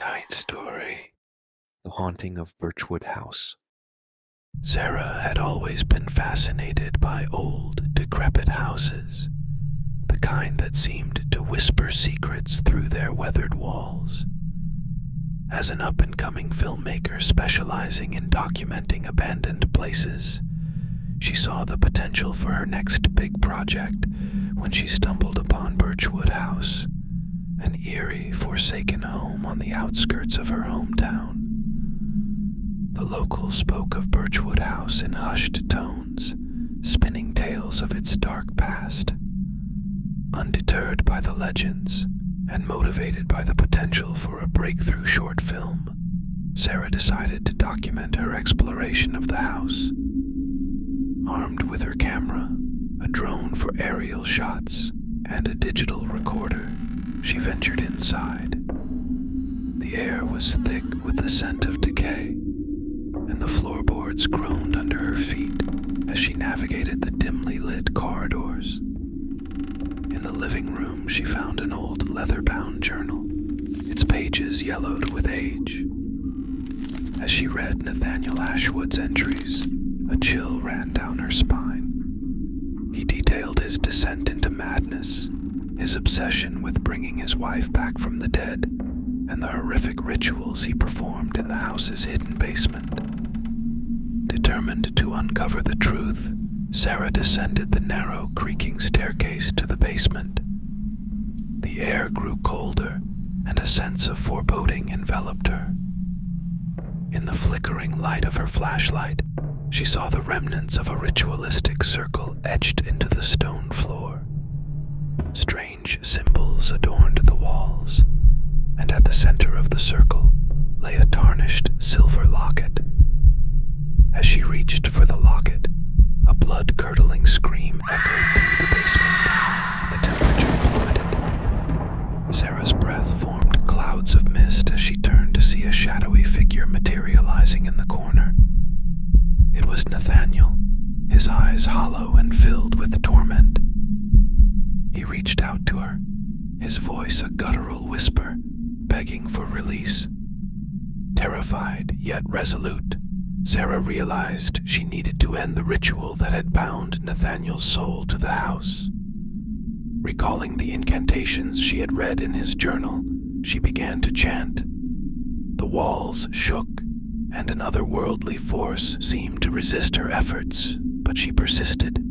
Night Story. The Haunting of Birchwood House. Sarah had always been fascinated by old, decrepit houses, the kind that seemed to whisper secrets through their weathered walls. As an up-and-coming filmmaker specializing in documenting abandoned places, she saw the potential for her next big project when she stumbled upon Birchwood House, an eerie, forsaken home on the outskirts of her hometown. The locals spoke of Birchwood House in hushed tones, spinning tales of its dark past. Undeterred by the legends, and motivated by the potential for a breakthrough short film, Sarah decided to document her exploration of the house. Armed with her camera, a drone for aerial shots, and a digital recorder, she ventured inside. The air was thick with the scent of decay, and the floorboards groaned under her feet as she navigated the dimly lit corridors. In the living room, she found an old leather-bound journal, its pages yellowed with age. As she read Nathaniel Ashwood's entries, a chill ran down her spine. He detailed his descent into madness, his obsession with bringing his wife back from the dead, and the horrific rituals he performed in the house's hidden basement. Determined to uncover the truth, Sarah descended the narrow, creaking staircase to the basement. The air grew colder, and a sense of foreboding enveloped her. In the flickering light of her flashlight, she saw the remnants of a ritualistic circle etched into the stone floor. Strange symbols adorned the walls, and at the center of the circle lay a tarnished silver locket. As she reached for the locket, a blood-curdling scream echoed through the basement, and the temperature plummeted. Sarah's breath formed clouds of mist as she turned to see a shadowy figure materializing in the corner. It was Nathaniel, his eyes hollow and filled with torment. He reached out to her, his voice a guttural whisper, begging for release. Terrified yet resolute, Sarah realized she needed to end the ritual that had bound Nathaniel's soul to the house. Recalling the incantations she had read in his journal, she began to chant. The walls shook, and an otherworldly force seemed to resist her efforts, but she persisted.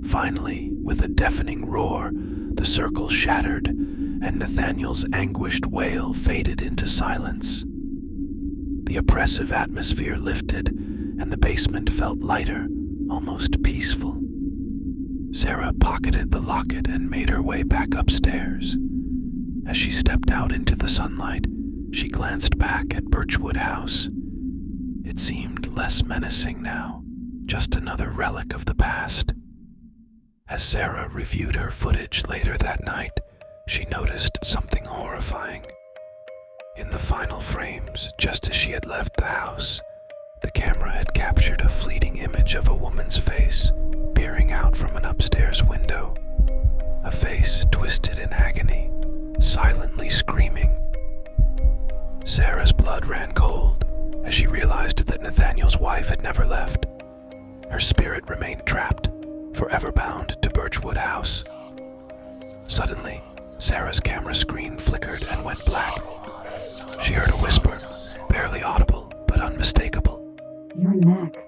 Finally, with a deafening roar, the circle shattered, and Nathaniel's anguished wail faded into silence. The oppressive atmosphere lifted, and the basement felt lighter, almost peaceful. Sarah pocketed the locket and made her way back upstairs. As she stepped out into the sunlight, she glanced back at Birchwood House. It seemed less menacing now, just another relic of the past. As Sarah reviewed her footage later that night, she noticed something horrifying. In the final frames, just as she had left the house, the camera had captured a fleeting image of a woman's face peering out from an upstairs window. A face twisted in agony, silently screaming. Sarah's blood ran cold as she realized that Nathaniel's wife had never left. Her spirit remained trapped, forever bound to Birchwood House. Suddenly, Sarah's camera screen flickered and went black. She heard a whisper, barely audible but unmistakable. "You're next."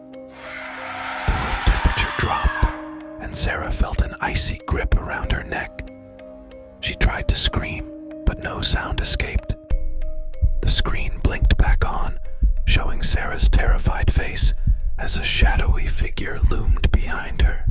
The room temperature dropped, and Sarah felt an icy grip around her neck. She tried to scream, but no sound escaped. The screen blinked back on, showing Sarah's terrified face as a shadowy figure loomed behind her.